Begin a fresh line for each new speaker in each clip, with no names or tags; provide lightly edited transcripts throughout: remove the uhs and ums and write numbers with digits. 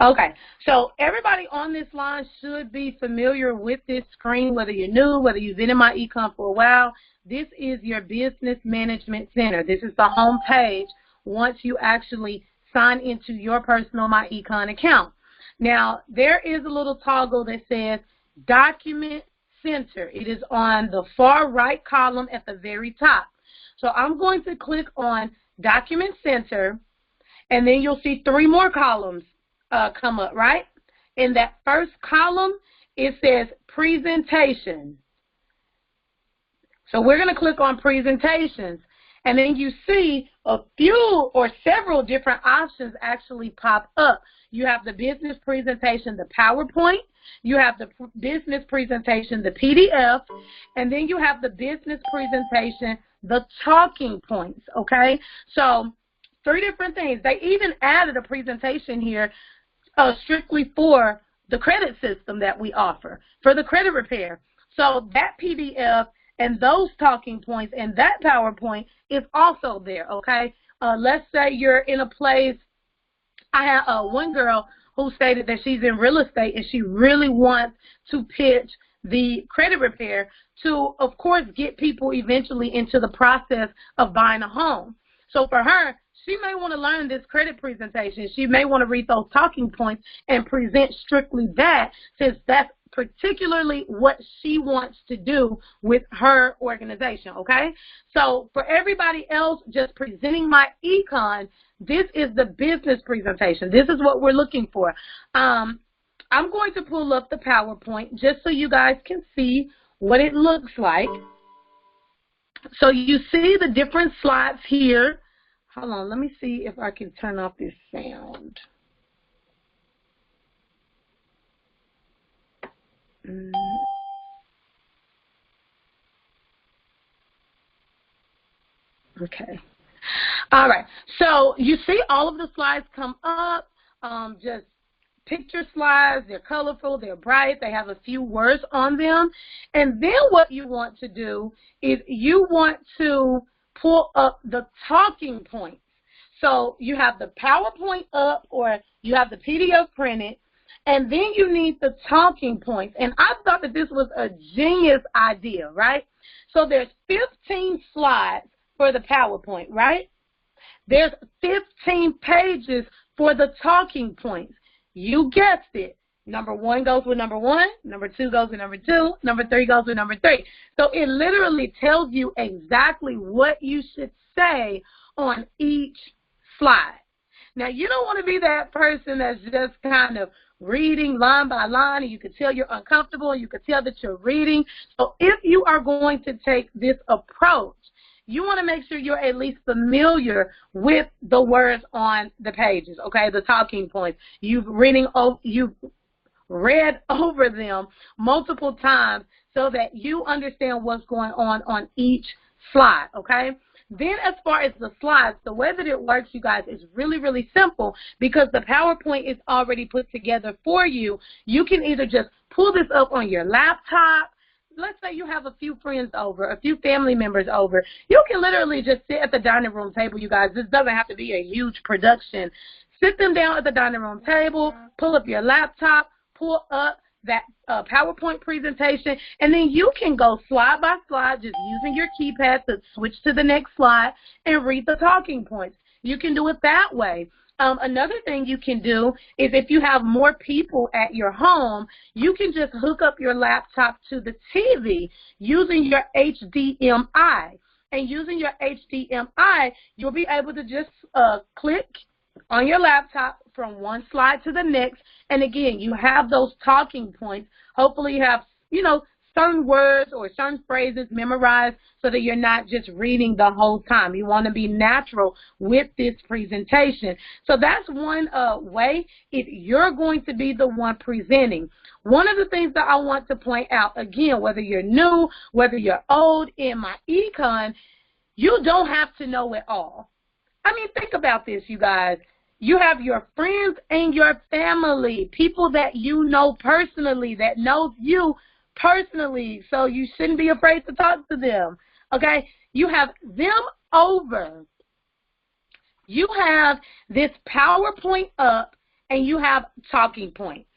Okay, so everybody on this line should be familiar with this screen, whether you're new, whether you've been in myEcon for a while. This is your Business Management Center. This is the home page once you actually sign into your personal myEcon account. Now, there is a little toggle that says Document Center. It is on the far right column at the very top. So I'm going to click on Document Center, and then you'll see 3 more columns come up, right? In that first column, it says Presentation. So we're going to click on Presentations, and then you see a few or several different options actually pop up. You have the business presentation, the PowerPoint. You have the business presentation, the PDF, and then you have the business presentation, the talking points, okay? So 3 different things. They even added a presentation here strictly for the credit system that we offer, for the credit repair. So that PDF and those talking points and that PowerPoint is also there, okay? Let's say you're in a place. I have one girl who stated that she's in real estate and she really wants to pitch the credit repair to, of course, get people eventually into the process of buying a home. So for her, she may want to learn this credit presentation. She may want to read those talking points and present strictly that, since that's particularly what she wants to do with her organization, okay? So for everybody else just presenting myEcon, this is the business presentation. This is what we're looking for. I'm going to pull up the PowerPoint just so you guys can see what it looks like. So you see the different slides here. Hold on, let me see if I can turn off this sound. Okay. All right. So you see all of the slides come up, just picture slides. They're colorful. They're bright. They have a few words on them. And then what you want to do is you want to pull up the talking points. So you have the PowerPoint up or you have the PDF printed, and then you need the talking points. And I thought that this was a genius idea, right? So there's 15 slides for the PowerPoint, right? There's 15 pages for the talking points. You guessed it. Number 1 goes with number 1, number 2 goes with number 2, number 3 goes with number 3. So it literally tells you exactly what you should say on each slide. Now, you don't want to be that person that's just kind of reading line by line, and you can tell you're uncomfortable, and you can tell that you're reading. So if you are going to take this approach, you want to make sure you're at least familiar with the words on the pages, okay, the talking points. You've read over them multiple times so that you understand what's going on each slide, okay? Then as far as the slides, the way that it works, you guys, is really, really simple because the PowerPoint is already put together for you. You can either just pull this up on your laptop. Let's say you have a few friends over, a few family members over. You can literally just sit at the dining room table, you guys. This doesn't have to be a huge production. Sit them down at the dining room table, pull up your laptop, pull up that PowerPoint presentation, and then you can go slide by slide just using your keypad to switch to the next slide and read the talking points. You can do it that way. Another thing you can do is if you have more people at your home, you can just hook up your laptop to the TV using your HDMI. And using your HDMI, you'll be able to just click on your laptop from one slide to the next. And again, you have those talking points. Hopefully you have, certain words or certain phrases memorized so that you're not just reading the whole time. You want to be natural with this presentation. So that's one way if you're going to be the one presenting. One of the things that I want to point out, again, whether you're new, whether you're old, in myEcon, you don't have to know it all. I mean, think about this, you guys. You have your friends and your family, people that you know personally, that knows you personally, so you shouldn't be afraid to talk to them, okay? You have them over. You have this PowerPoint up, and you have talking points.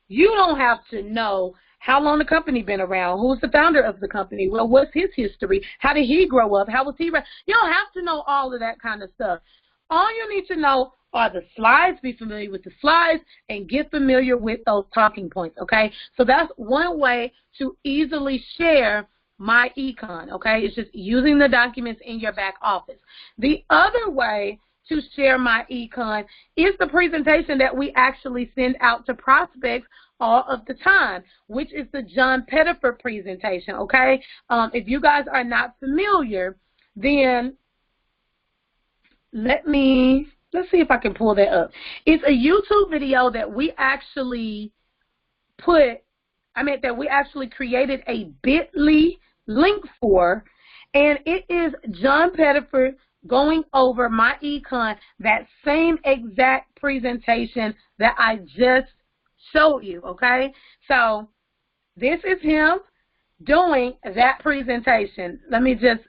You don't have to know how long the company been around, who's the founder of the company, well, what's his history, how did he grow up, how was he raised. You don't have to know all of that kind of stuff. All you need to know are the slides, be familiar with the slides, and get familiar with those talking points, okay? So that's one way to easily share myEcon, okay? It's just using the documents in your back office. The other way to share myEcon is the presentation that we actually send out to prospects all of the time, which is the John Pettifer presentation, okay? If you guys are not familiar, then let's see if I can pull that up. It's a YouTube video that we actually created a bit.ly link for, and it is John Pettifer going over myEcon, that same exact presentation that I just showed you, okay? So this is him doing that presentation. Let me just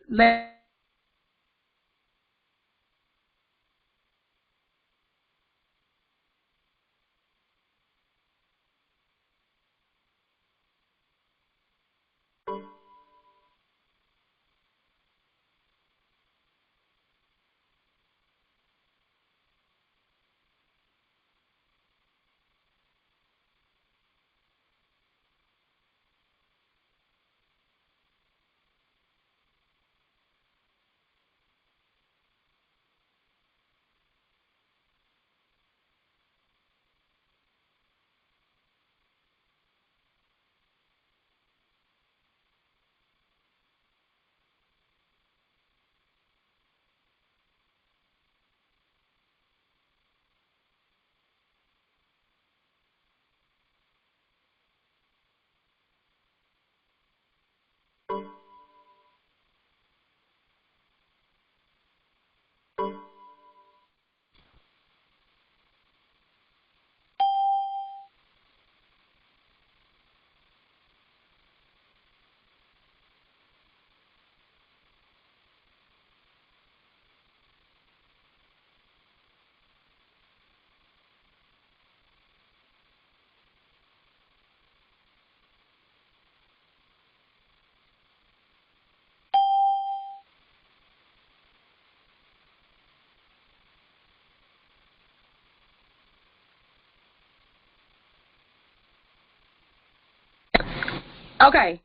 okay.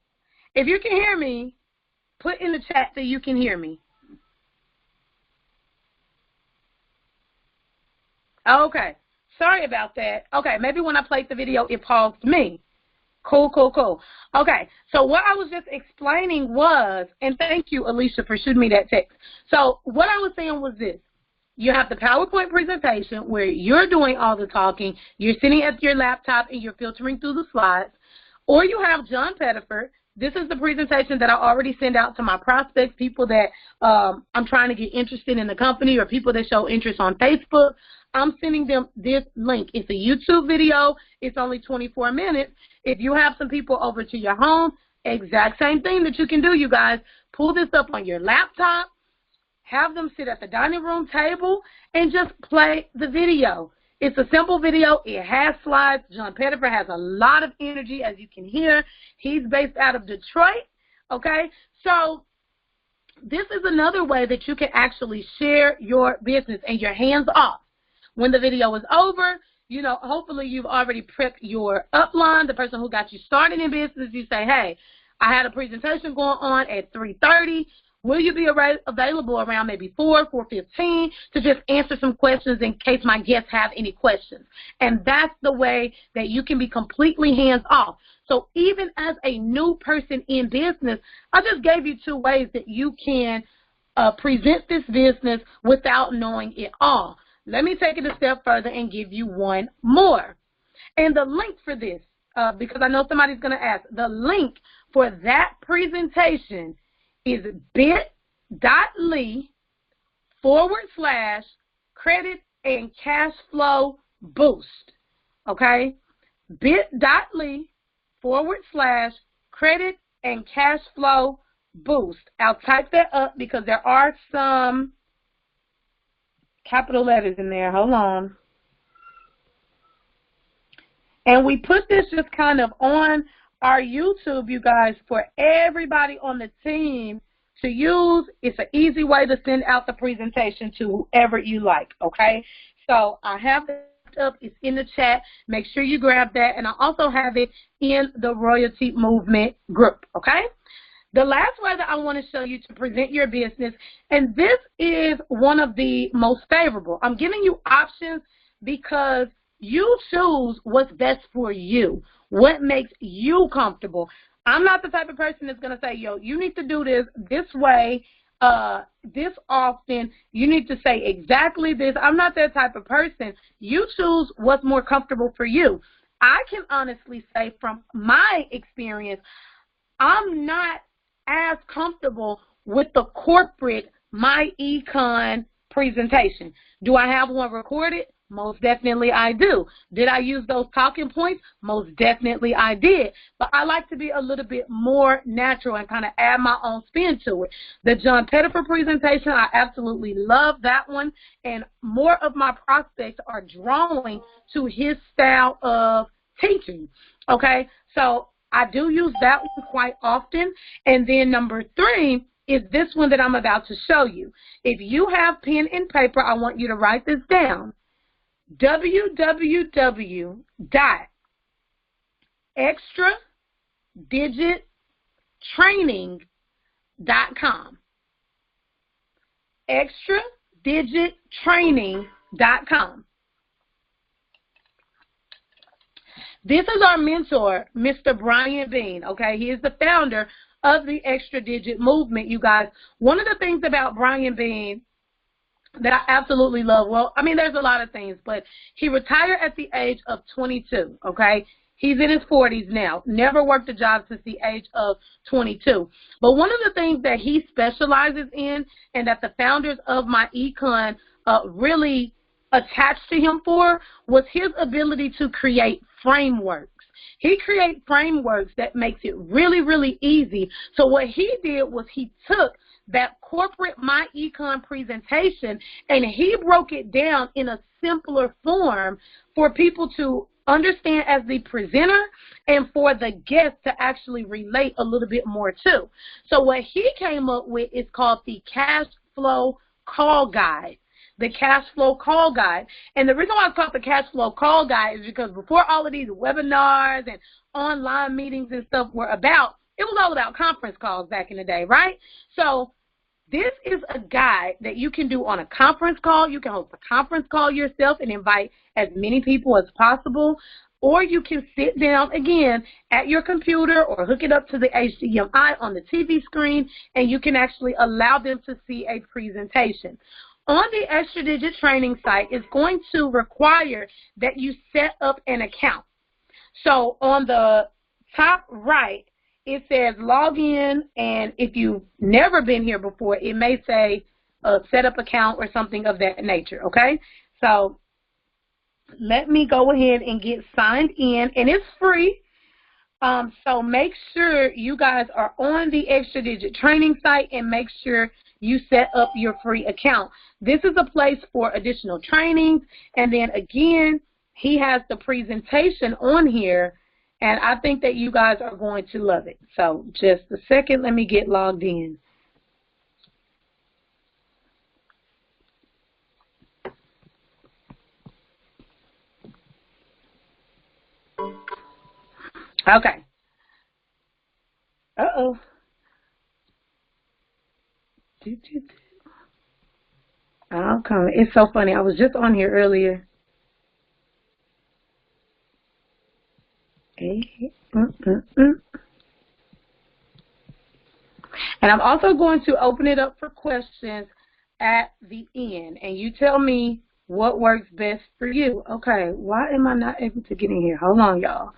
If you can hear me, put in the chat that you can hear me. Okay. Sorry about that. Okay, maybe when I played the video, it paused me. Cool, cool, cool. Okay, so what I was just explaining was, and thank you, Alicia, for shooting me that text. So what I was saying was this. You have the PowerPoint presentation where you're doing all the talking, you're sitting at your laptop and you're filtering through the slides, or you have John Pettifer. This is the presentation that I already send out to my prospects, people that I'm trying to get interested in the company, or people that show interest on Facebook. I'm sending them this link. It's a YouTube video. It's only 24 minutes. If you have some people over to your home, exact same thing that you can do, you guys. Pull this up on your laptop, have them sit at the dining room table, and just play the video. It's a simple video. It has slides. John Pettifer has a lot of energy, as you can hear. He's based out of Detroit, okay? So this is another way that you can actually share your business and your hands off. When the video is over, you know, hopefully you've already prepped your upline, the person who got you started in business. You say, hey, I had a presentation going on at 3:30. Will you be available around maybe 4:15 to just answer some questions in case my guests have any questions? And that's the way that you can be completely hands-off. So even as a new person in business, I just gave you 2 ways that you can present this business without knowing it all. Let me take it a step further and give you 1 more. And the link for this, because I know somebody's going to ask, the link for that presentation is bit.ly/credit and cash flow boost. Okay? bit.ly/credit and cash flow boost. I'll type that up because there are some capital letters in there. Hold on. And we put this just kind of on our YouTube, you guys, for everybody on the team to use. It's an easy way to send out the presentation to whoever you like, okay? So I have it up. It's in the chat. Make sure you grab that. And I also have it in the Royalty Movement group, okay? The last way that I want to show you to present your business, and this is one of the most favorable. I'm giving you options because you choose what's best for you, what makes you comfortable. I'm not the type of person that's going to say, yo, you need to do this way, this often. You need to say exactly this. I'm not that type of person. You choose what's more comfortable for you. I can honestly say from my experience, I'm not as comfortable with the corporate myEcon presentation. Do I have one recorded? Most definitely I do. Did I use those talking points? Most definitely I did. But I like to be a little bit more natural and kind of add my own spin to it. The John Pettifer presentation, I absolutely love that one. And more of my prospects are drawing to his style of teaching. Okay, so I do use that one quite often. And then number 3 is this one that I'm about to show you. If you have pen and paper, I want you to write this down. www.extradigittraining.com. extradigittraining.com. This is our mentor, Mr. Brian Bean, okay? He is the founder of the Extra Digit movement, you guys. One of the things about Brian Bean that I absolutely love, well, I mean, there's a lot of things, but he retired at the age of 22, okay? He's in his 40s now. Never worked a job since the age of 22. But one of the things that he specializes in and that the founders of myEcon really attached to him for was his ability to create frameworks. He creates frameworks that makes it really, really easy. So what he did was he took that corporate myEcon presentation and he broke it down in a simpler form for people to understand as the presenter and for the guest to actually relate a little bit more to. So what he came up with is called the cash flow call guide. The cash flow call guide. And the reason why it's called the cash flow call guide is because before all of these webinars and online meetings and stuff were about, it was all about conference calls back in the day, right? So this is a guide that you can do on a conference call. You can host a conference call yourself and invite as many people as possible. Or you can sit down, again, at your computer or hook it up to the HDMI on the TV screen, and you can actually allow them to see a presentation. On the Extra Digit training site, it's going to require that you set up an account. So on the top right, it says log in, and if you've never been here before, it may say set up account or something of that nature, okay? So let me go ahead and get signed in, and it's free. So make sure you guys are on the Extra Digit training site and make sure you set up your free account. This is a place for additional trainings, and then again, he has the presentation on here, and I think that you guys are going to love it. So just a second, let me get logged in. Okay. Uh-oh. I'll come. It's so funny. I was just on here earlier. And I'm also going to open it up for questions at the end. And you tell me what works best for you. Okay, why am I not able to get in here? Hold on, y'all.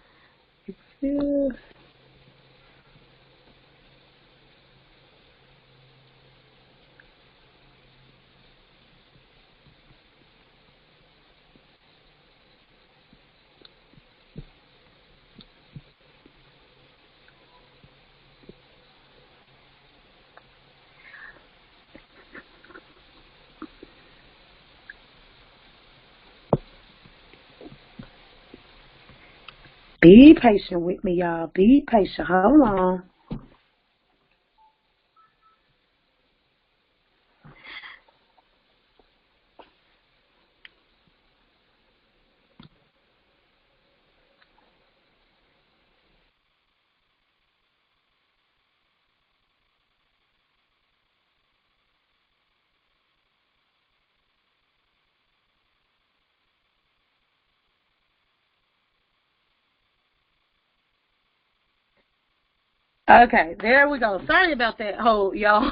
Be patient with me, y'all. Be patient. Hold on. Okay, there we go. Sorry about that hold, y'all.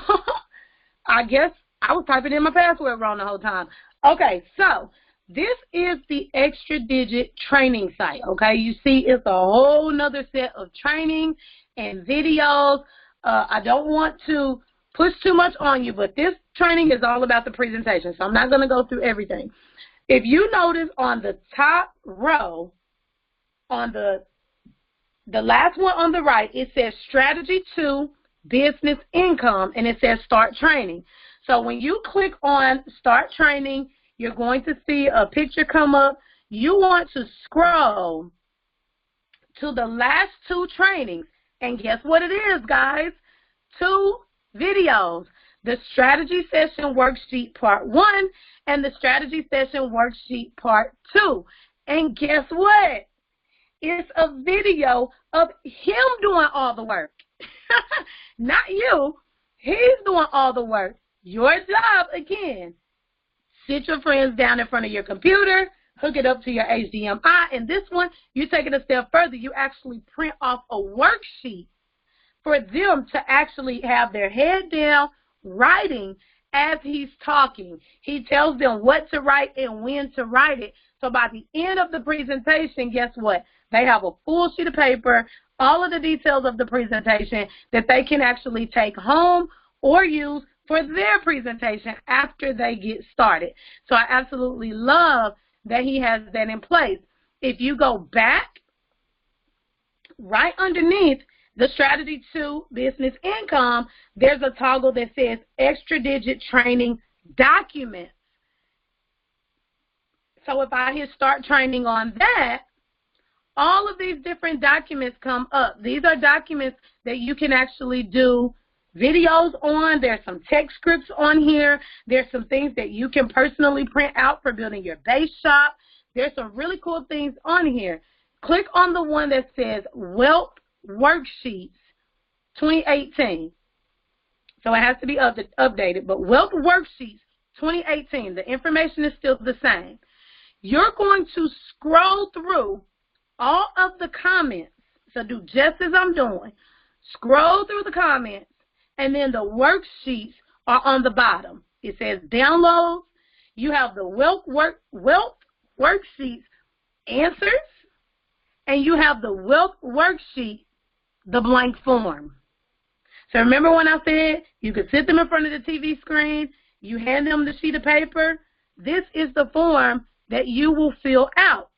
I guess I was typing in my password wrong the whole time. Okay, so this is the extra digit training site. Okay, you see it's a whole nother set of training and videos. I don't want to push too much on you, but this training is all about the presentation, so I'm not going to go through everything. If you notice on the top row, on the last one on the right, it says Strategy 2, Business Income, and it says Start Training. So when you click on Start Training, you're going to see a picture come up. You want to scroll to the last 2 trainings, and guess what it is, guys? 2 videos. The Strategy Session Worksheet Part 1 and the Strategy Session Worksheet Part 2. And guess what? It's a video of him doing all the work. Not you. He's doing all the work. Your job, again, sit your friends down in front of your computer, hook it up to your HDMI, and this one, you take it a step further. You actually print off a worksheet for them to actually have their head down, writing as he's talking. He tells them what to write and when to write it. So by the end of the presentation, guess what? They have a full sheet of paper, all of the details of the presentation that they can actually take home or use for their presentation after they get started. So I absolutely love that he has that in place. If you go back, right underneath the Strategy 2 Business Income, there's a toggle that says Extra Digit Training Documents. So if I hit Start Training on that, all of these different documents come up. These are documents that you can actually do videos on. There's some text scripts on here. There's some things that you can personally print out for building your base shop. There's some really cool things on here. Click on the one that says Wealth Worksheets 2018. So it has to be updated, but Wealth Worksheets 2018, the information is still the same. You're going to scroll through all of the comments. So do just as I'm doing. Scroll through the comments, and then the worksheets are on the bottom. It says downloads. You have the wealth worksheets answers, and you have the wealth worksheet, the blank form. So remember when I said you could sit them in front of the TV screen, you hand them the sheet of paper. This is the form that you will fill out,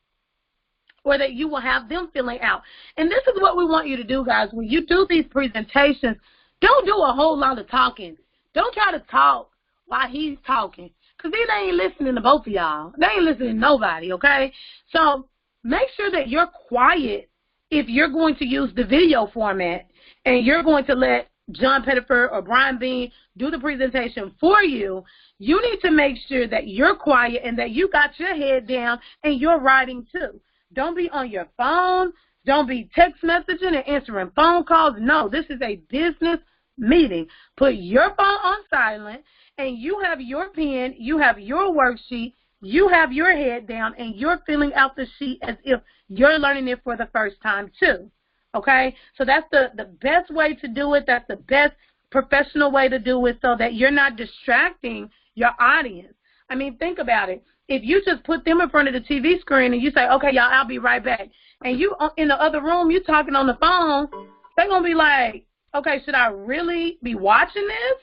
or that you will have them filling out. And this is what we want you to do, guys. When you do these presentations, don't do a whole lot of talking. Don't try to talk while he's talking, because they ain't listening to both of y'all. They ain't listening to nobody, okay? So make sure that you're quiet if you're going to use the video format and you're going to let John Pettiford or Brian Bean do the presentation for you. You need to make sure that you're quiet and that you got your head down and you're writing too. Don't be on your phone. Don't be text messaging and answering phone calls. No, this is a business meeting. Put your phone on silent, and you have your pen, you have your worksheet, you have your head down, and you're filling out the sheet as if you're learning it for the first time too. Okay? So that's the best way to do it. That's the best professional way to do it, so that you're not distracting your audience. I mean, think about it. If you just put them in front of the TV screen and you say, okay, y'all, I'll be right back, and you in the other room, you talking on the phone, they're going to be like, okay, should I really be watching this?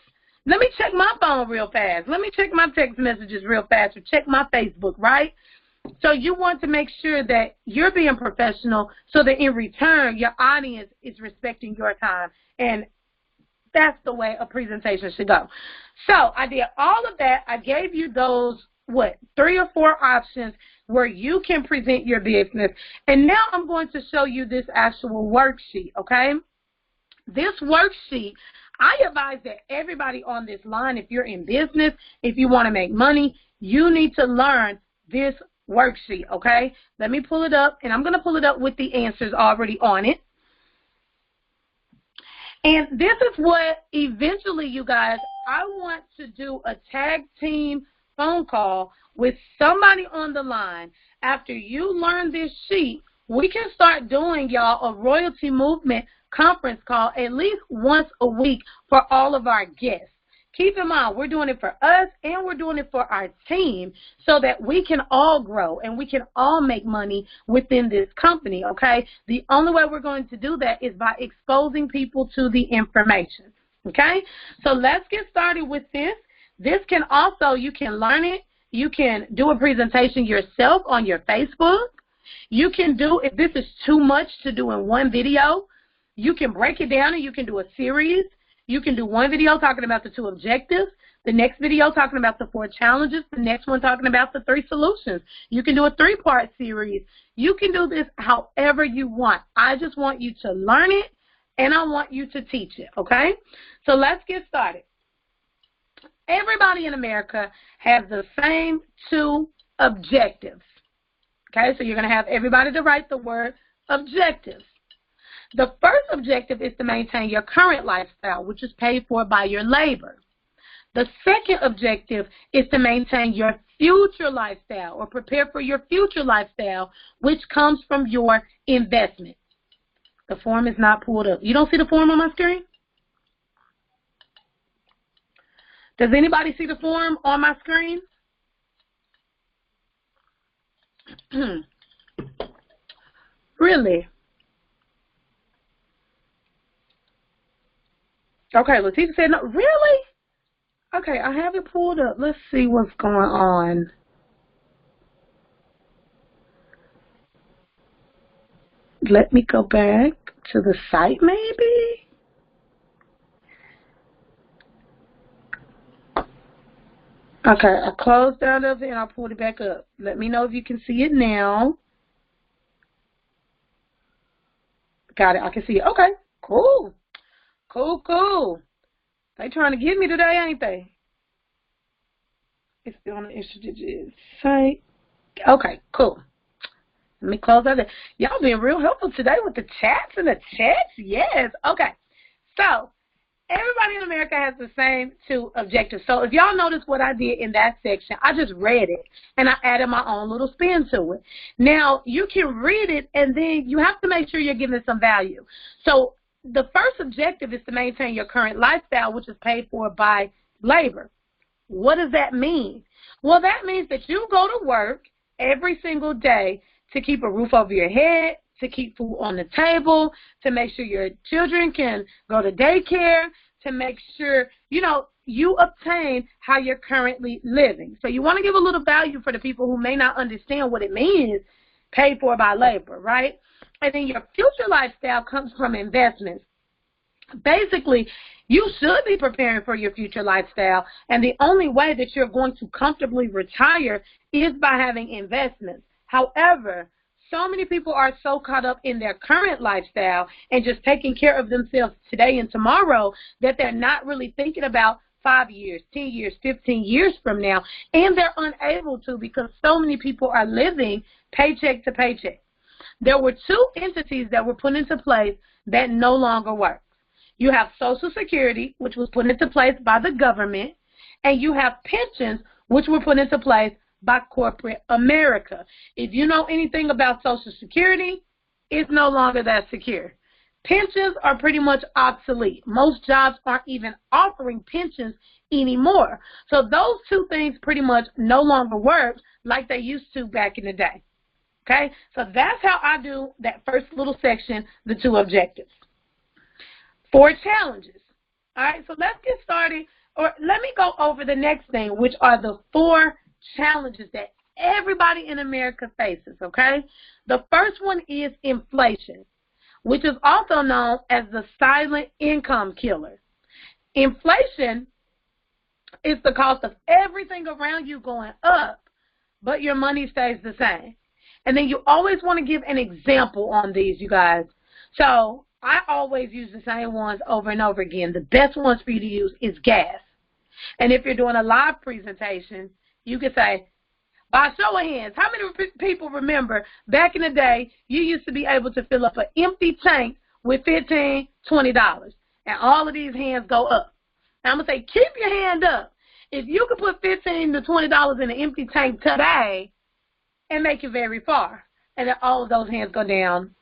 Let me check my phone real fast. Let me check my text messages real fast, or check my Facebook, right? So you want to make sure that you're being professional so that in return, your audience is respecting your time. And that's the way a presentation should go. So I did all of that. I gave you those 3 or 4 options where you can present your business. And now I'm going to show you this actual worksheet, okay? This worksheet, I advise that everybody on this line, if you're in business, if you want to make money, you need to learn this worksheet, okay? Let me pull it up, and I'm going to pull it up with the answers already on it. And this is what eventually, you guys, I want to do a tag team phone call with somebody on the line. After you learn this sheet, we can start doing, y'all, a royalty movement conference call at least once a week for all of our guests. Keep in mind, we're doing it for us and we're doing it for our team so that we can all grow and we can all make money within this company, okay? The only way we're going to do that is by exposing people to the information, okay? So let's get started with this. This can also, you can learn it. You can do a presentation yourself on your Facebook. You can do, if this is too much to do in one video, you can break it down and you can do a series. You can do one video talking about the 2 objectives, the next video talking about the 4 challenges, the next one talking about the 3 solutions. You can do a 3-part series. You can do this however you want. I just want you to learn it, and I want you to teach it, okay? So let's get started. Everybody in America has the same 2 objectives, okay? So you're going to have everybody to write the word objectives. The first objective is to maintain your current lifestyle, which is paid for by your labor. The second objective is to maintain your future lifestyle or prepare for your future lifestyle, which comes from your investment. The form is not pulled up. You don't see the form on my screen? Does anybody see the form on my screen? Really? Okay, Leticia said no. Really? Okay, I have it pulled up. Let's see what's going on. Let me go back to the site, maybe. Okay, I closed out of it and I pulled it back up. Let me know if you can see it now. Got it. I can see it. Okay, cool. Cool. They trying to get me today, ain't they? It's on the Institute site. Okay, cool. Let me close out there. Y'all being real helpful today with the chats and the chats. Yes. Okay. So everybody in America has the same 2 objectives. So if y'all notice what I did in that section, I just read it and I added my own little spin to it. Now you can read it and then you have to make sure you're giving it some value. So the first objective is to maintain your current lifestyle, which is paid for by labor. What does that mean? Well, that means that you go to work every single day to keep a roof over your head, to keep food on the table, to make sure your children can go to daycare, to make sure, you obtain how you're currently living. So you want to give a little value for the people who may not understand what it means, paid for by labor, right? And then your future lifestyle comes from investments. Basically, you should be preparing for your future lifestyle, and the only way that you're going to comfortably retire is by having investments. However, so many people are so caught up in their current lifestyle and just taking care of themselves today and tomorrow that they're not really thinking about 5 years, 10 years, 15 years from now, and they're unable to because so many people are living paycheck to paycheck. There were 2 entities that were put into place that no longer work. You have Social Security, which was put into place by the government, and you have pensions, which were put into place by corporate America. If you know anything about Social Security, it's no longer that secure. Pensions are pretty much obsolete. Most jobs aren't even offering pensions anymore. So those 2 things pretty much no longer work like they used to back in the day. Okay, so that's how I do that first little section, the 2 objectives. 4 challenges. All right, so let's get started. Or let me go over the next thing, which are the 4 challenges that everybody in America faces, okay? The first one is inflation, which is also known as the silent income killer. Inflation It's the cost of everything around you going up, but your money stays the same. And then you always want to give an example on these, you guys. So I always use the same ones over and over again. The best ones for you to use is gas. And if you're doing a live presentation, you can say, by show of hands, how many people remember back in the day you used to be able to fill up an empty tank with $15, $20, and all of these hands go up? Now I'm going to say, keep your hand up. If you could put $15 to $20 in an empty tank today and make it very far, and then all of those hands go down.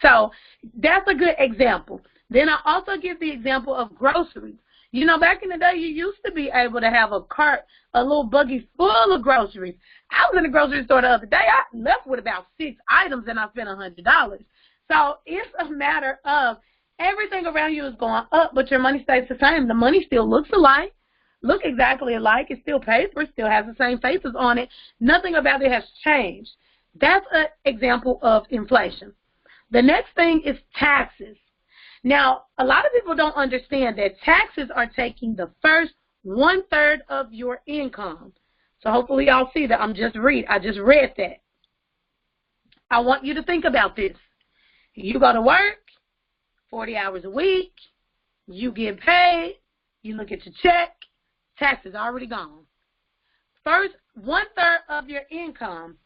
So that's a good example. Then I also give the example of groceries. You know, back in the day, you used to be able to have a cart, a little buggy full of groceries. I was in the grocery store the other day. I left with about 6 items, and I spent $100. So it's a matter of everything around you is going up, but your money stays the same. The money still looks alike, look exactly alike. It's still paper, still has the same faces on it. Nothing about it has changed. That's an example of inflation. The next thing is taxes. Now, a lot of people don't understand that taxes are taking the first 1/3 of your income. So hopefully y'all see that I just read that. I want you to think about this. You go to work 40 hours a week, you get paid, you look at your check, taxes already gone. First 1/3 of your income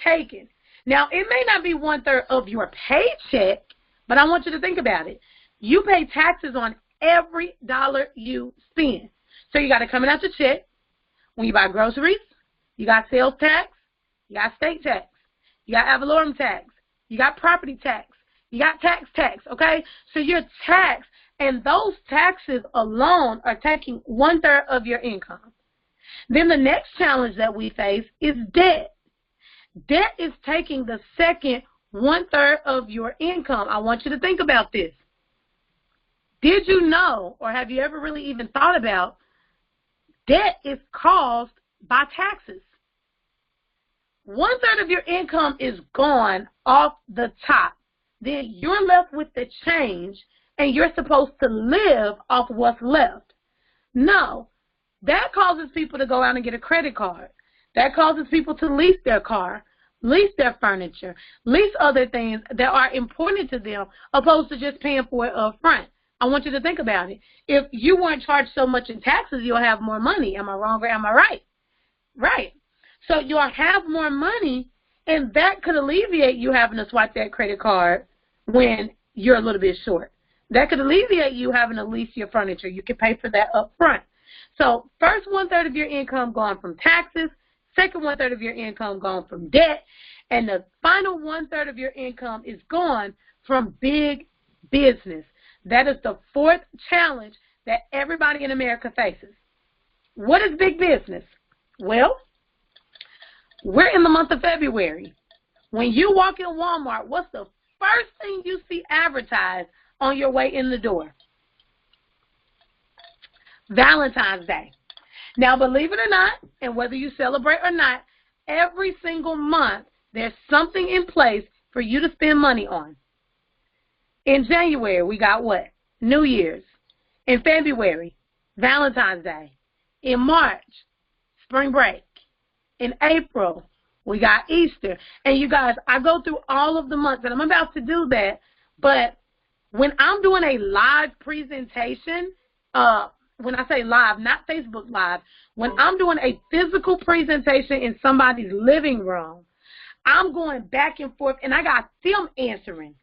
taken. Now, it may not be 1/3 of your paycheck, but I want you to think about it. You pay taxes on every dollar you spend. So you got to come out your check. When you buy groceries, you got sales tax, you got state tax, you got ad valorem tax, you got property tax, you got tax, okay? So you're taxed, and those taxes alone are taking 1/3 of your income. Then the next challenge that we face is debt. Debt is taking the second 1/3 of your income. I want you to think about this. Did you know, or have you ever really even thought about, debt is caused by taxes? 1/3 of your income is gone off the top. Then you're left with the change, and you're supposed to live off what's left. No, that causes people to go out and get a credit card. That causes people to lease their car, lease their furniture, lease other things that are important to them, opposed to just paying for it up front. I want you to think about it. If you weren't charged so much in taxes, you'll have more money. Am I wrong or am I right? Right. So you'll have more money, and that could alleviate you having to swipe that credit card when you're a little bit short. That could alleviate you having to lease your furniture. You can pay for that up front. So first 1/3 of your income gone from taxes, second 1/3 of your income gone from debt, and the final 1/3 of your income is gone from big business. That is the fourth challenge that everybody in America faces. What is big business? Well, we're in the month of February. When you walk in Walmart, what's the first thing you see advertised on your way in the door? Valentine's Day. Now, believe it or not, and whether you celebrate or not, every single month there's something in place for you to spend money on. In January, we got what? New Year's. In February, Valentine's Day. In March, spring break. In April, we got Easter. And you guys, I go through all of the months, and I'm about to do that, but when I'm doing a live presentation, when I say live, not Facebook Live, when I'm doing a physical presentation in somebody's living room, I'm going back and forth, and I got them answering.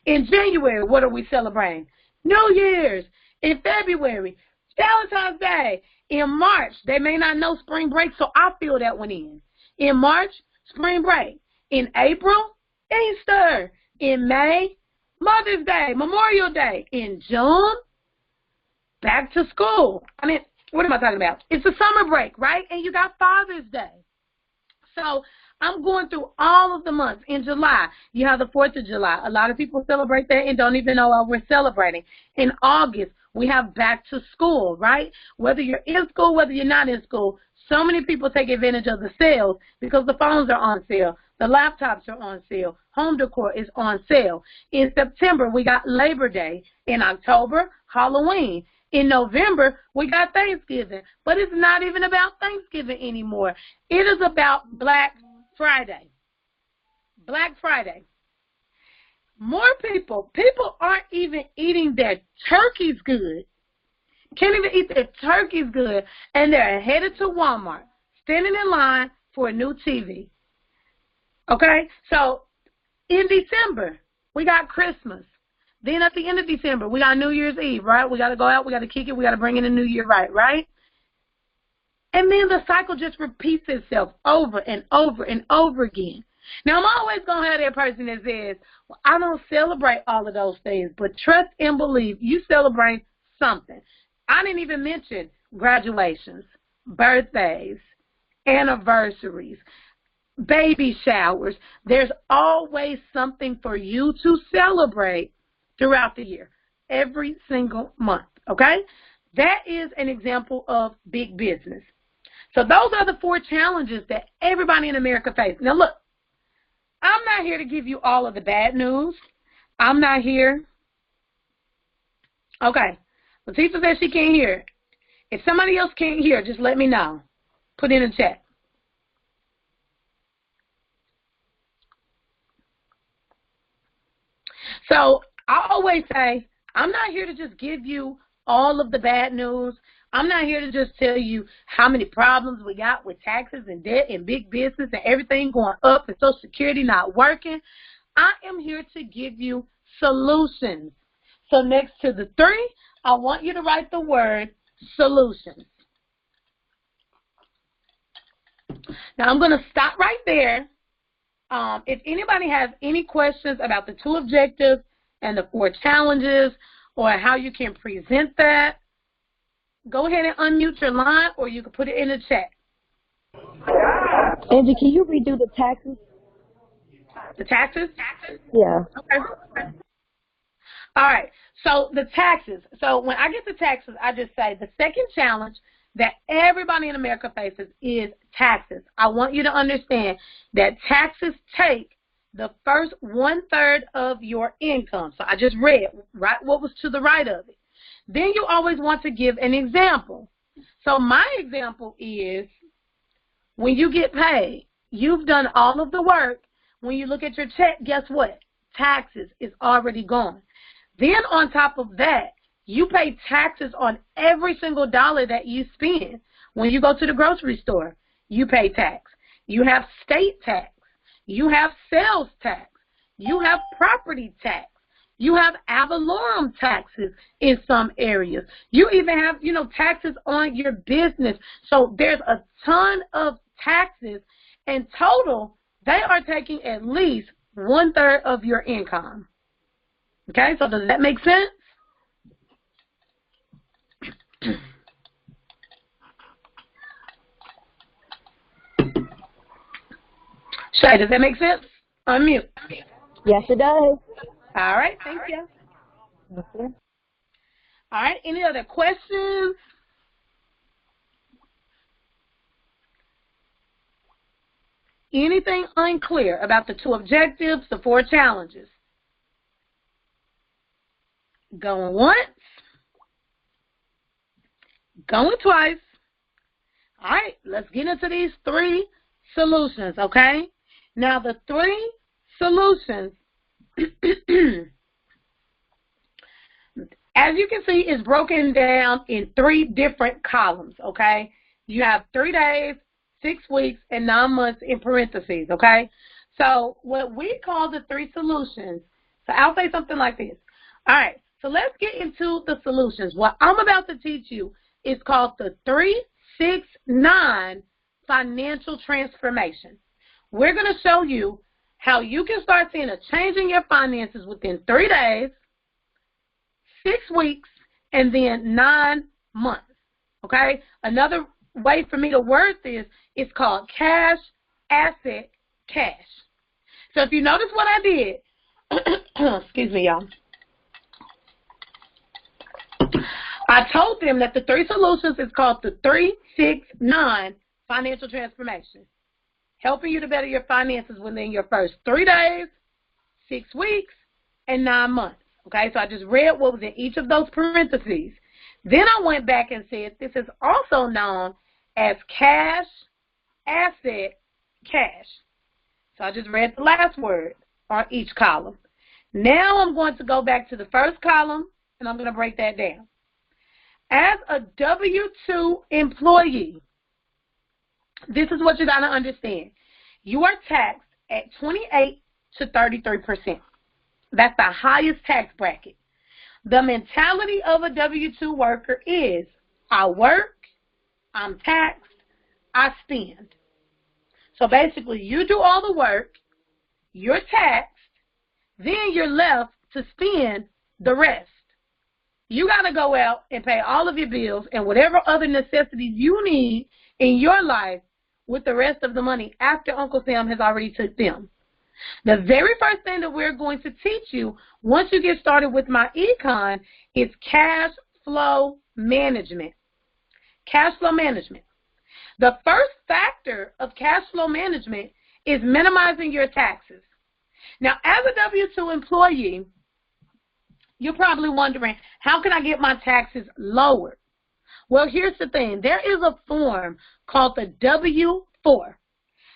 In January, what are we celebrating? New Year's. In February, Valentine's Day. In March, they may not know spring break, so I fill that one in. In March, spring break. In April, Easter. In May, Mother's Day, Memorial Day. In June, back to school. I mean, what am I talking about? It's a summer break, right? And you got Father's Day. So I'm going through all of the months. In July, you have the 4th of July. A lot of people celebrate that and don't even know why we're celebrating. In August, we have back to school, right? Whether you're in school, whether you're not in school, so many people take advantage of the sales because the phones are on sale. The laptops are on sale. Home decor is on sale. In September, we got Labor Day. In October, Halloween. In November, we got Thanksgiving, but it's not even about Thanksgiving anymore. It is about Black Friday. Black Friday. More people aren't even eating their turkeys good. Can't even eat their turkeys good, and they're headed to Walmart, standing in line for a new TV. Okay? So in December, we got Christmas. Then at the end of December, we got New Year's Eve, right? We got to go out, we got to kick it, we got to bring in the new year, right? And then the cycle just repeats itself over and over and over again. Now, I'm always going to have that person that says, well, I don't celebrate all of those things, but trust and believe you celebrate something. I didn't even mention graduations, birthdays, anniversaries, baby showers. There's always something for you to celebrate throughout the year, every single month, okay? That is an example of big business. So those are the 4 challenges that everybody in America faces. Now, look, I'm not here to give you all of the bad news. I'm not here. Okay. Latifa says she can't hear. If somebody else can't hear, just let me know. Put in a chat. So I always say, I'm not here to just give you all of the bad news. I'm not here to just tell you how many problems we got with taxes and debt and big business and everything going up and Social Security not working. I am here to give you solutions. So next to the 3, I want you to write the word solutions. Now I'm going to stop right there. If anybody has any questions about the 2 objectives and the 4 challenges or how you can present that, go ahead and unmute your line, or you can put it in the chat.
Angie, can you redo the taxes?
The taxes?
Yeah.
Okay. All right. So the taxes. So when I get to taxes, I just say the second challenge that everybody in America faces is taxes. I want you to understand that taxes take the first 1/3 of your income. So I just read right what was to the right of it. Then you always want to give an example. So my example is when you get paid, you've done all of the work. When you look at your check, guess what? Taxes is already gone. Then on top of that, you pay taxes on every single dollar that you spend. When you go to the grocery store, you pay tax. You have state tax. You have sales tax. You have property tax. You have ad valorem taxes in some areas. You even have, taxes on your business. So there's a ton of taxes. In total, they are taking at least 1/3 of your income. Okay, so does that make sense? Shay, does that make sense? Unmute.
Yes, it does.
All right, thank you.
Okay.
All right, any other questions? Anything unclear about the 2 objectives, the 4 challenges? Going once. Going twice. All right, let's get into these 3 solutions, okay? Now, the 3 solutions, as you can see, is broken down in 3 different columns, okay? You have 3 days, 6 weeks, and 9 months in parentheses, okay? So what we call the 3 solutions, so I'll say something like this. All right, so let's get into the solutions. What I'm about to teach you is called the 3-6-9 financial transformation. We're going to show you how you can start seeing a change in your finances within 3 days, 6 weeks, and then 9 months, okay? Another way for me to word this is called cash, asset, cash. So if you notice what I did, excuse me, y'all. I told them that the 3 solutions is called the 3-6-9 financial transformation, helping you to better your finances within your first 3 days, 6 weeks, and 9 months. Okay, so I just read what was in each of those parentheses. Then I went back and said this is also known as cash, asset, cash. So I just read the last word on each column. Now I'm going to go back to the first column, and I'm going to break that down. As a W-2 employee, this is what you got to understand. You are taxed at 28 to 33%. That's the highest tax bracket. The mentality of a W-2 worker is, I work, I'm taxed, I spend. So basically, you do all the work, you're taxed, then you're left to spend the rest. You got to go out and pay all of your bills and whatever other necessities you need in your life with the rest of the money after Uncle Sam has already took them. The very first thing that we're going to teach you once you get started with myEcon is cash flow management. Cash flow management. The first factor of cash flow management is minimizing your taxes. Now, as a W-2 employee, you're probably wondering, how can I get my taxes lowered? Well, here's the thing. There is a form called the W-4.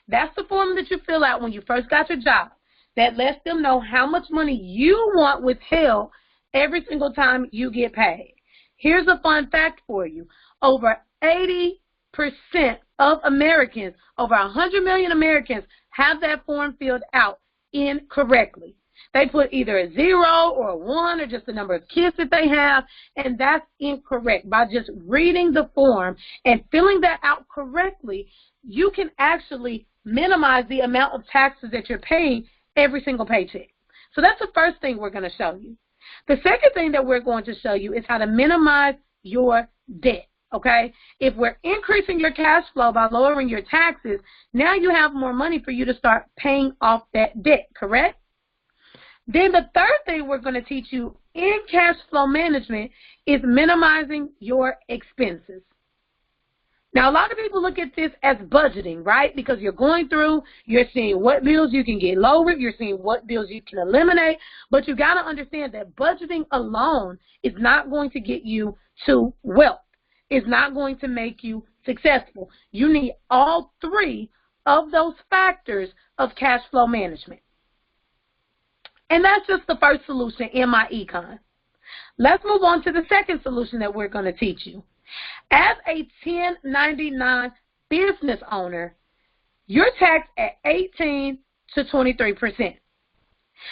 That's the form that you fill out when you first got your job that lets them know how much money you want withheld every single time you get paid. Here's a fun fact for you. Over 80% of Americans, over 100 million Americans, have that form filled out incorrectly. They put either a 0 or a 1 or just the number of kids that they have, and that's incorrect. By just reading the form and filling that out correctly, you can actually minimize the amount of taxes that you're paying every single paycheck. So that's the first thing we're going to show you. The second thing that we're going to show you is how to minimize your debt. Okay, if we're increasing your cash flow by lowering your taxes, now you have more money for you to start paying off that debt, correct? Then the third thing we're going to teach you in cash flow management is minimizing your expenses. Now, a lot of people look at this as budgeting, right? Because you're going through, you're seeing what bills you can get lowered, you're seeing what bills you can eliminate, but you got to understand that budgeting alone is not going to get you to wealth. It's not going to make you successful. You need all three of those factors of cash flow management. And that's just the first solution in myEcon. Let's move on to the second solution that we're going to teach you. As a 1099 business owner, you're taxed at 18 to 23%.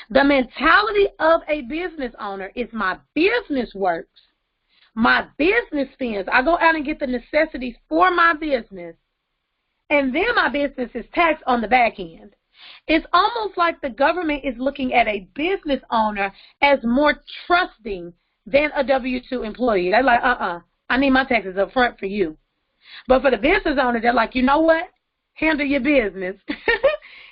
The mentality of a business owner is my business works, my business spends. I go out and get the necessities for my business, and then my business is taxed on the back end. It's almost like the government is looking at a business owner as more trusting than a W-2 employee. They're like, I need my taxes up front for you. But for the business owner, they're like, you know what? Handle your business.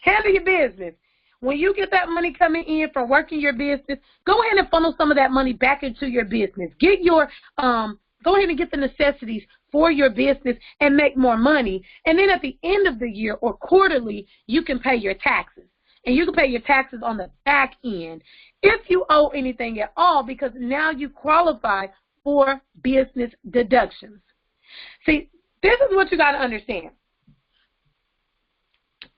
Handle your business. When you get that money coming in from working your business, go ahead and funnel some of that money back into your business. Get your, go ahead and get the necessities for your business and make more money. And then at the end of the year or quarterly, you can pay your taxes. And you can pay your taxes on the back end if you owe anything at all, because now you qualify for business deductions. See, this is what you got to understand.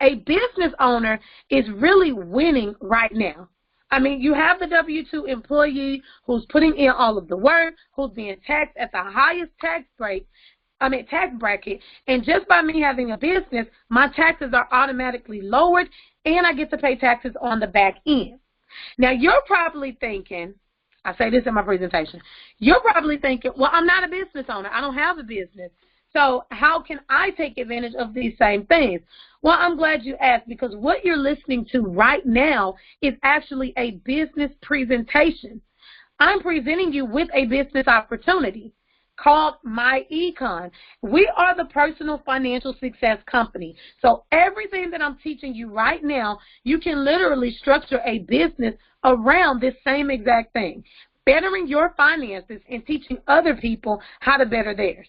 A business owner is really winning right now. I mean, you have the W-2 employee who's putting in all of the work, who's being taxed at the highest tax bracket, and just by me having a business, my taxes are automatically lowered, and I get to pay taxes on the back end. Now, you're probably thinking, I say this in my presentation, you're probably thinking, well, I'm not a business owner. I don't have a business. So how can I take advantage of these same things? Well, I'm glad you asked, because what you're listening to right now is actually a business presentation. I'm presenting you with a business opportunity called myEcon. We are the personal financial success company. So everything that I'm teaching you right now, you can literally structure a business around this same exact thing, bettering your finances and teaching other people how to better theirs.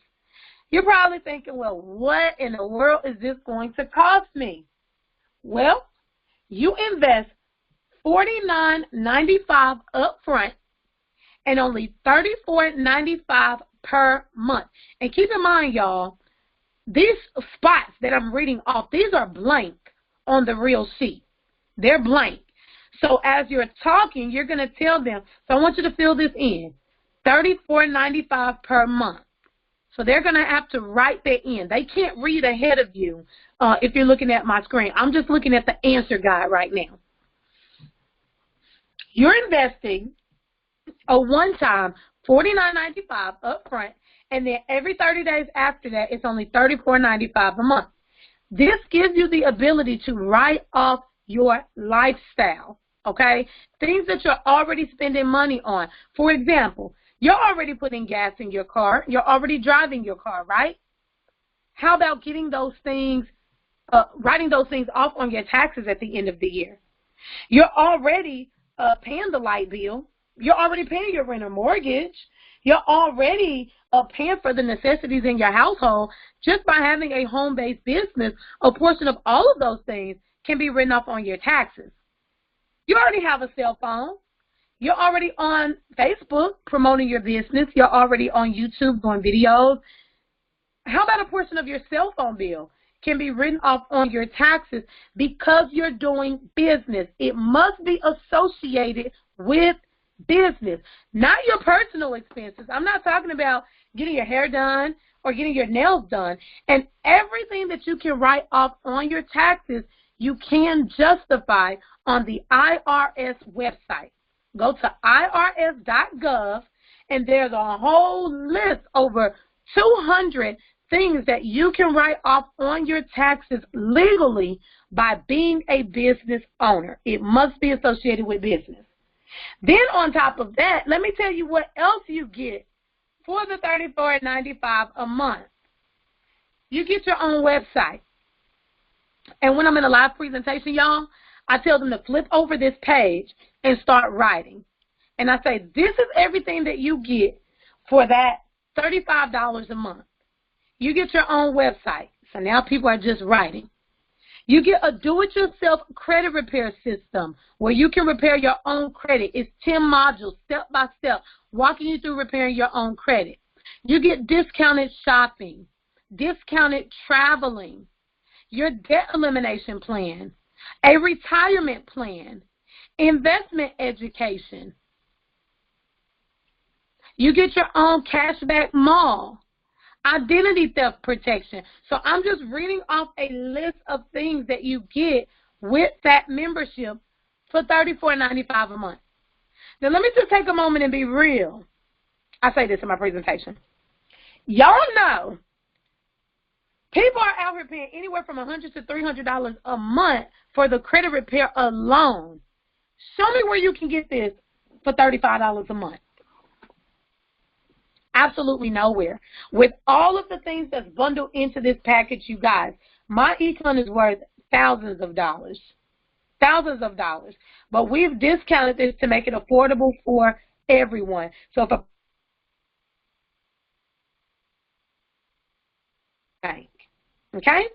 You're probably thinking, well, what in the world is this going to cost me? Well, you invest $49.95 up front and only $34.95 per month. And keep in mind, y'all, these spots that I'm reading off, these are blank on the real sheet. They're blank. So as you're talking, you're going to tell them, so I want you to fill this in, $34.95 per month. So they're going to have to write that in. They can't read ahead of you if you're looking at my screen. I'm just looking at the answer guide right now. You're investing a one-time $49.95 up front, and then every 30 days after that, it's only $34.95 a month. This gives you the ability to write off your lifestyle, okay? Things that you're already spending money on. For example, you're already putting gas in your car. You're already driving your car, right? How about getting those things, writing those things off on your taxes at the end of the year? You're already paying the light bill. You're already paying your rent or mortgage. You're already paying for the necessities in your household. Just by having a home-based business, a portion of all of those things can be written off on your taxes. You already have a cell phone. You're already on Facebook promoting your business. You're already on YouTube doing videos. How about a portion of your cell phone bill can be written off on your taxes because you're doing business? It must be associated with business, not your personal expenses. I'm not talking about getting your hair done or getting your nails done. And everything that you can write off on your taxes, you can justify on the IRS website. Go to irs.gov, and there's a whole list, over 200 things that you can write off on your taxes legally by being a business owner. It must be associated with business. Then on top of that, let me tell you what else you get for the $34.95 a month. You get your own website. And when I'm in a live presentation, y'all, I tell them to flip over this page and start writing. And I say, this is everything that you get for that $35 a month. You get your own website. So now people are just writing. You get a do-it-yourself credit repair system where you can repair your own credit. It's 10 modules, step by step, walking you through repairing your own credit. You get discounted shopping, discounted traveling, your debt elimination plan, a retirement plan, investment education. You get your own cashback mall, identity theft protection. So I'm just reading off a list of things that you get with that membership for $34.95 a month. Now let me just take a moment and be real. I say this in my presentation. Y'all know people are out here paying anywhere from $100 to $300 a month for the credit repair alone. Show me where you can get this for $35 a month. Absolutely nowhere. With all of the things that's bundled into this package, you guys, myEcon is worth thousands of dollars. Thousands of dollars. But we've discounted this to make it affordable for everyone. So if a bank, okay?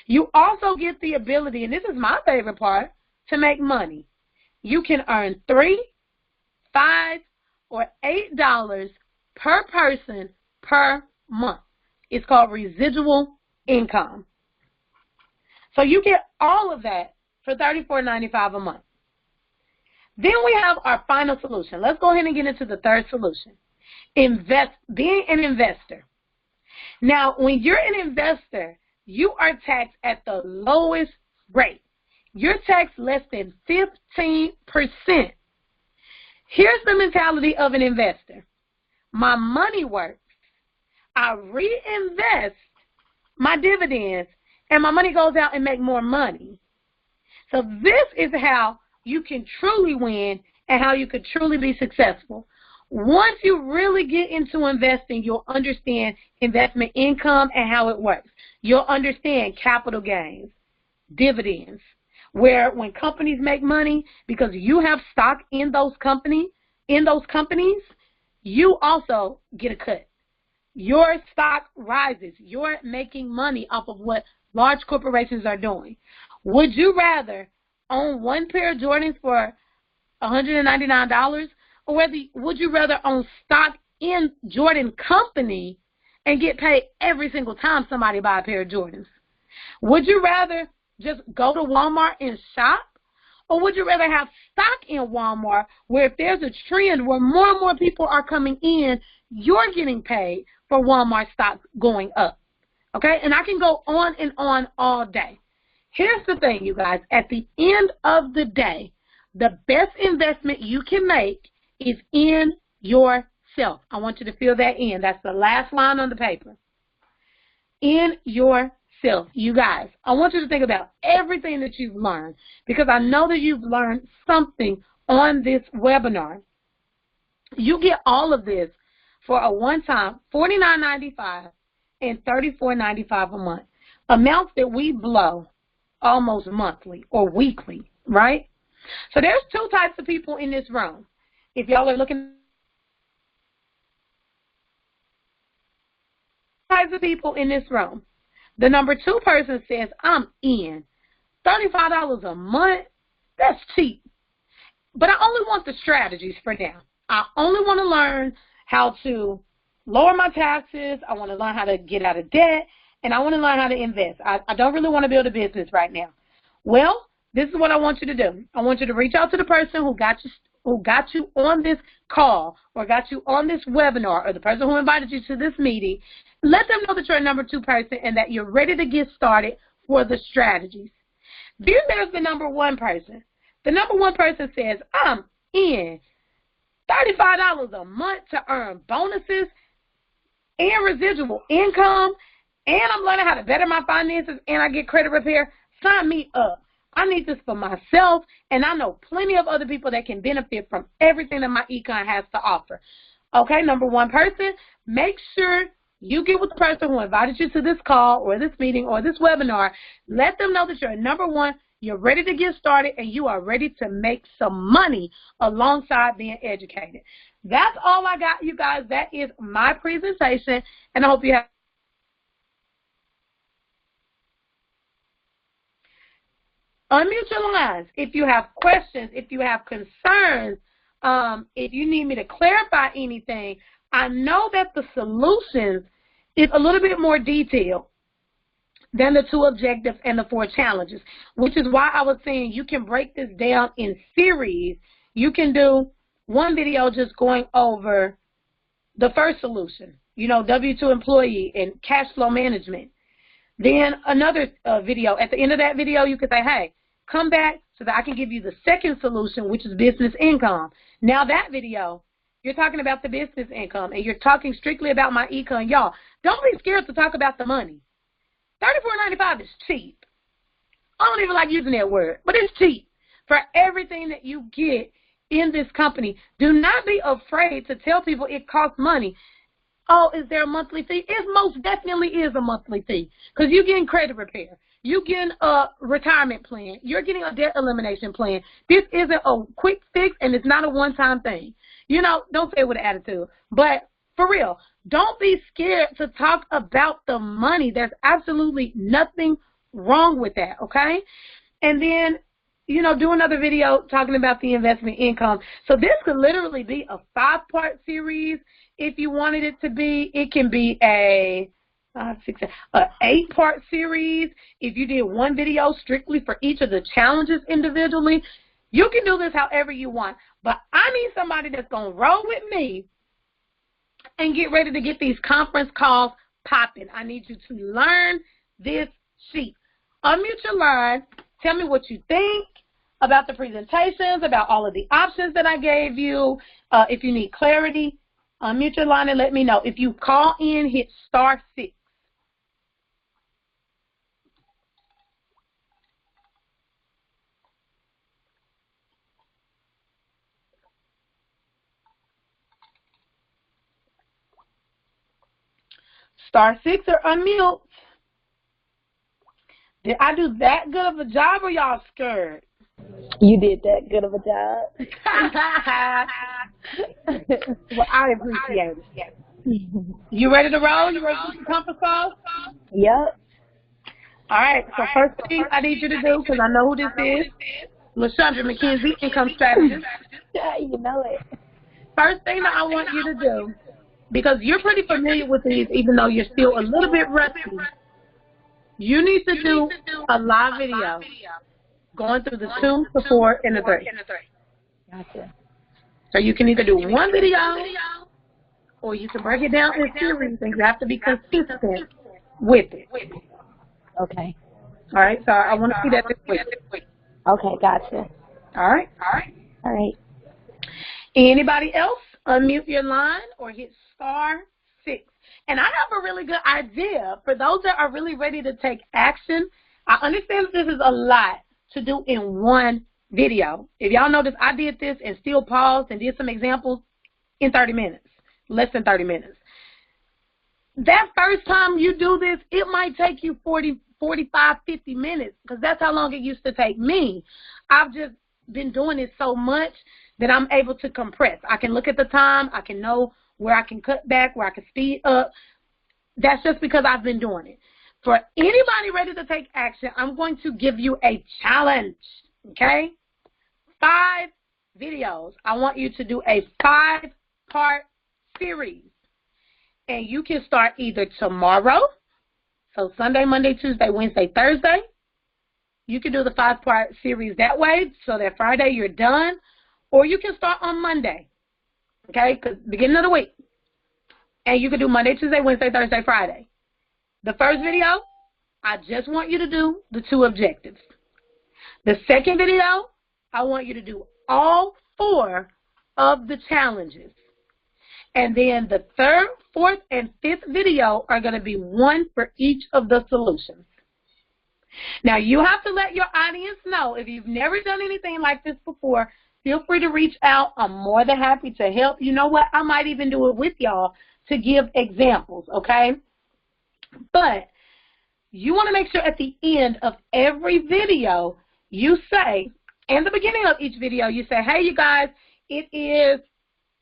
You also get the ability, and this is my favorite part, to make money. You can earn $3, $5, or $8 per person per month. It's called residual income. So you get all of that for $34.95 a month. Then we have our final solution. Let's go ahead and get into the third solution. Being an investor. Now, when you're an investor, you are taxed at the lowest rate. You're taxed less than 15%. Here's the mentality of an investor. My money works. I reinvest my dividends, and my money goes out and make more money. So this is how you can truly win and how you could truly be successful. Once you really get into investing, you'll understand investment income and how it works. You'll understand capital gains, dividends, where when companies make money, because you have stock in those companies, you also get a cut. Your stock rises. You're making money off of what large corporations are doing. Would you rather own one pair of Jordans for $199, or would you rather own stock in Jordan company and get paid every single time somebody buy a pair of Jordans? Would you rather just go to Walmart and shop? Or would you rather have stock in Walmart where if there's a trend where more and more people are coming in, you're getting paid for Walmart stock going up? Okay? And I can go on and on all day. Here's the thing, you guys. At the end of the day, the best investment you can make is in yourself. I want you to fill that in. That's the last line on the paper. In yourself. You guys, I want you to think about everything that you've learned, because I know that you've learned something on this webinar. You get all of this for a one-time $49.95 and $34.95 a month, amounts that we blow almost monthly or weekly, right? So there's two types of people in this room. If y'all are looking, types of people in this room. The number 2 person says, I'm in. $35 a month, that's cheap. But I only want the strategies for now. I only want to learn how to lower my taxes. I want to learn how to get out of debt. And I want to learn how to invest. I don't really want to build a business right now. Well, this is what I want you to do. I want you to reach out to the person who got you on this call or got you on this webinar, or the person who invited you to this meeting. Let them know that you're a number 2 person and that you're ready to get started for the strategies. Then there's the number 1 person. The number 1 person says, I'm in. $35 a month to earn bonuses and residual income, and I'm learning how to better my finances, and I get credit repair. Sign me up. I need this for myself, and I know plenty of other people that can benefit from everything that myEcon has to offer. Okay, number 1 person, make sure you get with the person who invited you to this call or this meeting or this webinar. Let them know that you're number 1, you're ready to get started, and you are ready to make some money alongside being educated. That's all I got, you guys. That is my presentation, and I hope you have unmute your lines if you have questions, if you have concerns, if you need me to clarify anything. I know that the solutions is a little bit more detailed than the 2 objectives and the 4 challenges, which is why I was saying you can break this down in series. You can do one video just going over the first solution, you know, W-2 employee and cash flow management. Then another video. At the end of that video, you could say, hey, come back so that I can give you the second solution, which is business income. Now that video, you're talking about the business income, and you're talking strictly about myEcon. Y'all, don't be scared to talk about the money. $34.95 is cheap. I don't even like using that word, but it's cheap for everything that you get in this company. Do not be afraid to tell people it costs money. Oh, is there a monthly fee? It most definitely is a monthly fee, because you're getting credit repair. You're getting a retirement plan. You're getting a debt elimination plan. This isn't a quick fix, and it's not a one-time thing. You know, don't say it with an attitude. But for real, don't be scared to talk about the money. There's absolutely nothing wrong with that, okay? And then, you know, do another video talking about the investment income. So this could literally be a 5-part series if you wanted it to be. It can be a 8-part series if you did one video strictly for each of the challenges individually. You can do this however you want, but I need somebody that's going to roll with me and get ready to get these conference calls popping. I need you to learn this sheet. Unmute your line. Tell me what you think about the presentations, about all of the options that I gave you. If you need clarity, unmute your line and let me know. If you call in, hit *6. *6 or unmute. Did I do that good of a job, or y'all scared?
You did that good of a job.
Well, I appreciate it. You ready to roll? You ready to do some conference calls?
Yep.
All right. So first thing I need you to do, because I know who this is, LaShondra McKenzie, income strategist.
You know it.
First thing that I want you to do because you're pretty familiar with these, even though you're still a little bit rusty. You need to do a live video going through the 2, the 4, and the 3.
Gotcha.
So you can either do one video, or you can break it down in series, and you have to be consistent with it.
Okay.
All right, so I want to see that this week.
Okay, gotcha.
All right.
All right.
Anybody else? Unmute your line or hit *6. And I have a really good idea for those that are really ready to take action. I understand that this is a lot to do in one video. If y'all notice, I did this and still paused and did some examples in 30 minutes, less than 30 minutes. That first time you do this, it might take you 40, 45, 50 minutes, because that's how long it used to take me. I've just been doing it so much that I'm able to compress. I can look at the time. I can know where I can cut back, where I can speed up. That's just because I've been doing it. For anybody ready to take action, I'm going to give you a challenge, okay? 5 videos. I want you to do a 5-part series. And you can start either tomorrow, so Sunday, Monday, Tuesday, Wednesday, Thursday. You can do the 5-part series that way, so that Friday you're done. Or you can start on Monday, okay, because beginning of the week. And you can do Monday, Tuesday, Wednesday, Thursday, Friday. The first video, I just want you to do the 2 objectives. The second video, I want you to do all 4 of the challenges. And then the 3rd, 4th, and 5th video are going to be 1 for each of the solutions. Now, you have to let your audience know, if you've never done anything like this before, feel free to reach out. I'm more than happy to help. You know what? I might even do it with y'all to give examples, okay? But you want to make sure at the end of every video you say, in the beginning of each video, you say, hey, you guys, it is,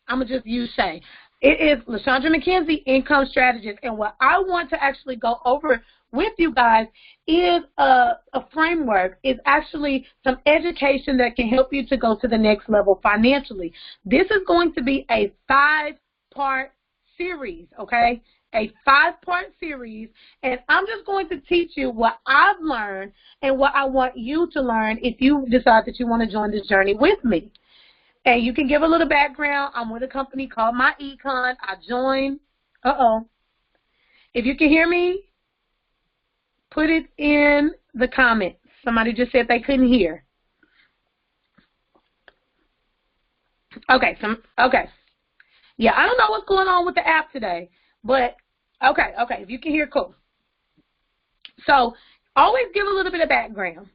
I'm going to just use Shay. It is LaShondra McKenzie, income strategist, and what I want to actually go over with you guys is a framework, is actually some education that can help you to go to the next level financially. This is going to be a 5-part series, okay? A 5-part series, and I'm just going to teach you what I've learned and what I want you to learn if you decide that you want to join this journey with me. And you can give a little background. I'm with a company called myEcon. I joined. If you can hear me, put it in the comments. Somebody just said they couldn't hear. Okay. Yeah, I don't know what's going on with the app today, but okay. If you can hear, cool. So always give a little bit of background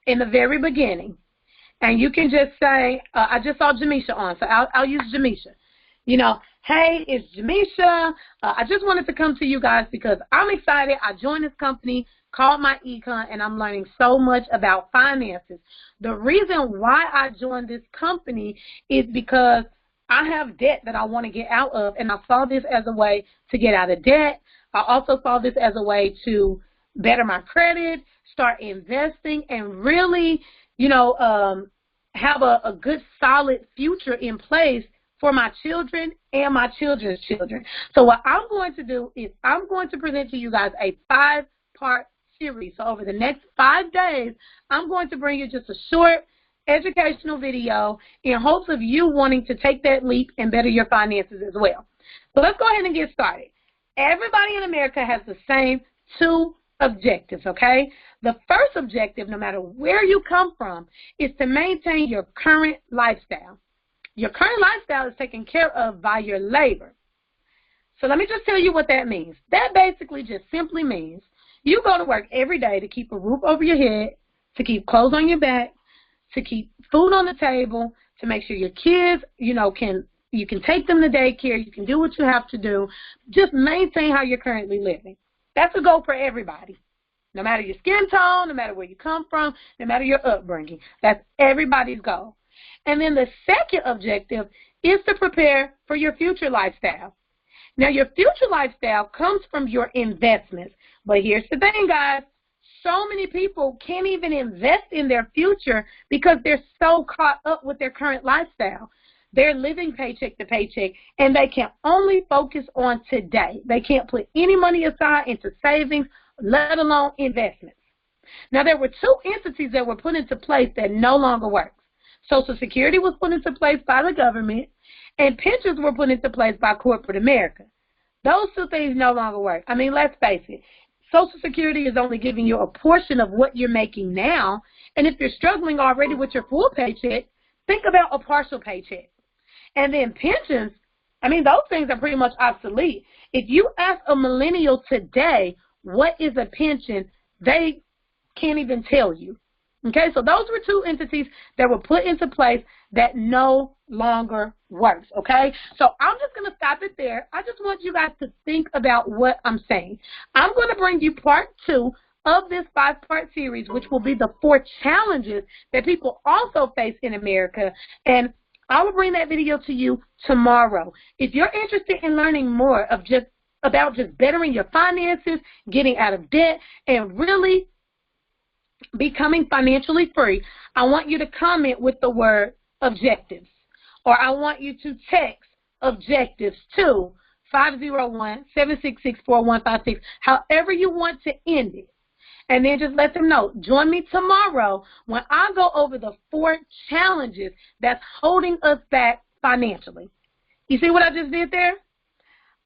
in the very beginning. And you can just say, I just saw Jamisha on, so I'll use Jamisha. You know, hey, it's Jamisha. I just wanted to come to you guys because I'm excited. I joined this company called myEcon, and I'm learning so much about finances. The reason why I joined this company is because I have debt that I want to get out of, and I saw this as a way to get out of debt. I also saw this as a way to better my credit, start investing, and really, you know, have a good, solid future in place for my children and my children's children. So what I'm going to do is I'm going to present to you guys a 5-part series. So over the next 5 days, I'm going to bring you just a short educational video in hopes of you wanting to take that leap and better your finances as well. So let's go ahead and get started. Everybody in America has the same 2 objectives, okay? The first objective, no matter where you come from, is to maintain your current lifestyle. Your current lifestyle is taken care of by your labor. So let me just tell you what that means. That basically just simply means you go to work every day to keep a roof over your head, to keep clothes on your back, to keep food on the table, to make sure your kids, you know, you can take them to daycare, you can do what you have to do. Just maintain how you're currently living. That's a goal for everybody. No matter your skin tone, no matter where you come from, no matter your upbringing. That's everybody's goal. And then the second objective is to prepare for your future lifestyle. Now, your future lifestyle comes from your investments. But here's the thing, guys. So many people can't even invest in their future because they're so caught up with their current lifestyle. they're living paycheck to paycheck, and they can only focus on today. They can't put any money aside into savings, let alone investments. Now, there were two entities that were put into place that no longer work. Social Security was put into place by the government, and pensions were put into place by corporate America. Those two things no longer work. I mean, let's face it. Social Security is only giving you a portion of what you're making now, and if you're struggling already with your full paycheck, think about a partial paycheck. And then pensions, I mean, those things are pretty much obsolete. If you ask a millennial today what is a pension, they can't even tell you. Okay, so those were two entities that were put into place that no longer works, okay? So I'm just going to stop it there. I just want you guys to think about what I'm saying. I'm going to bring you part 2 of this 5-part series, which will be the 4 challenges that people also face in America, and I will bring that video to you tomorrow. If you're interested in learning more about just bettering your finances, getting out of debt, and really becoming financially free, I want you to comment with the word objectives, or I want you to text objectives to 501-766-4156, however you want to end it. And then just let them know. Join me tomorrow when I go over the 4 challenges that's holding us back financially. You see what I just did there?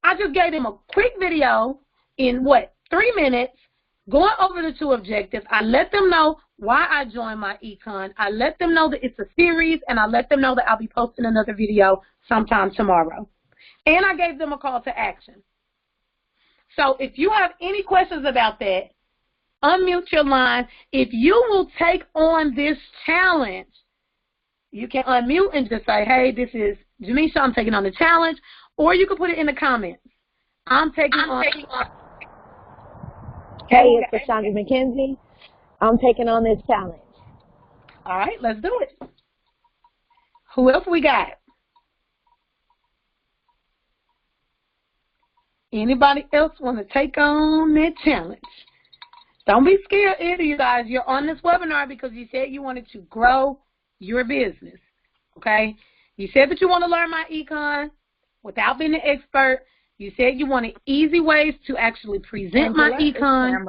I just gave them a quick video in, 3 minutes, going over the 2 objectives. I let them know why I joined myEcon. I let them know that it's a series, and I let them know that I'll be posting another video sometime tomorrow. And I gave them a call to action. So if you have any questions about that, unmute your line. If you will take on this challenge, you can unmute and just say, hey, this is Jamisha, I'm taking on the challenge, or you can put it in the comments. I'm taking on.
Hey, it's Chandra McKenzie. I'm taking on this challenge.
All right, let's do it. Who else we got? Anybody else want to take on that challenge? Don't be scared either, you guys. You're on this webinar because you said you wanted to grow your business, okay? You said that you want to learn myEcon without being an expert. You said you wanted easy ways to actually present myEcon.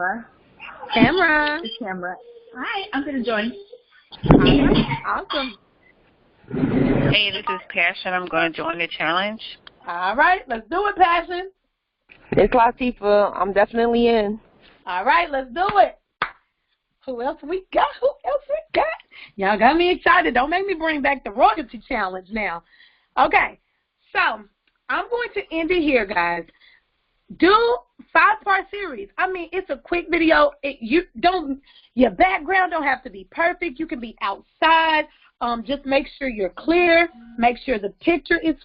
Tamara.
It's Tamara. Hi, I'm going to join.
Awesome.
Hey, this is Passion. I'm going to join the challenge.
All right, let's do it, Passion.
It's Latifah. I'm definitely in.
All right, let's do it. Who else we got? Y'all got me excited. Don't make me bring back the royalty challenge now. Okay, so I'm going to end it here, guys. Do 5-part series. I mean, it's a quick video. Your background don't have to be perfect. You can be outside. Just make sure you're clear. Make sure the picture is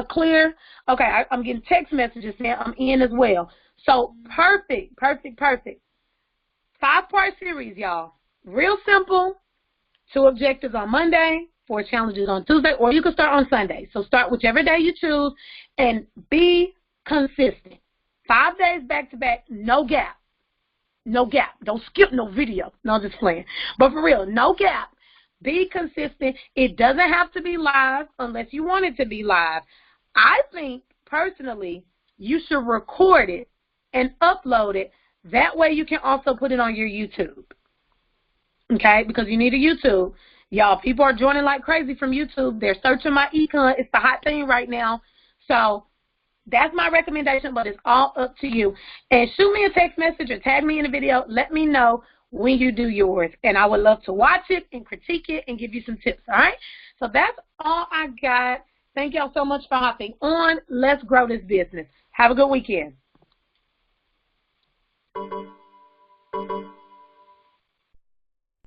clear. Okay, I'm getting text messages now. I'm in as well. So perfect. 5-part series, y'all. Real simple. 2 objectives on Monday, 4 challenges on Tuesday, or you can start on Sunday. So start whichever day you choose and be consistent. 5 days back to back, no gap. No gap. Don't skip no video. No, I'm just playing. But for real, no gap. Be consistent. It doesn't have to be live unless you want it to be live. I think, personally, you should record it and upload it. That way you can also put it on your YouTube. Okay? Because you need a YouTube. Y'all, people are joining like crazy from YouTube. They're searching myEcon. It's the hot thing right now. So that's my recommendation, but it's all up to you. And shoot me a text message or tag me in a video. Let me know when you do yours. And I would love to watch it and critique it and give you some tips. All right? So that's all I got. Thank y'all so much for hopping on. Let's grow this business. Have a good weekend.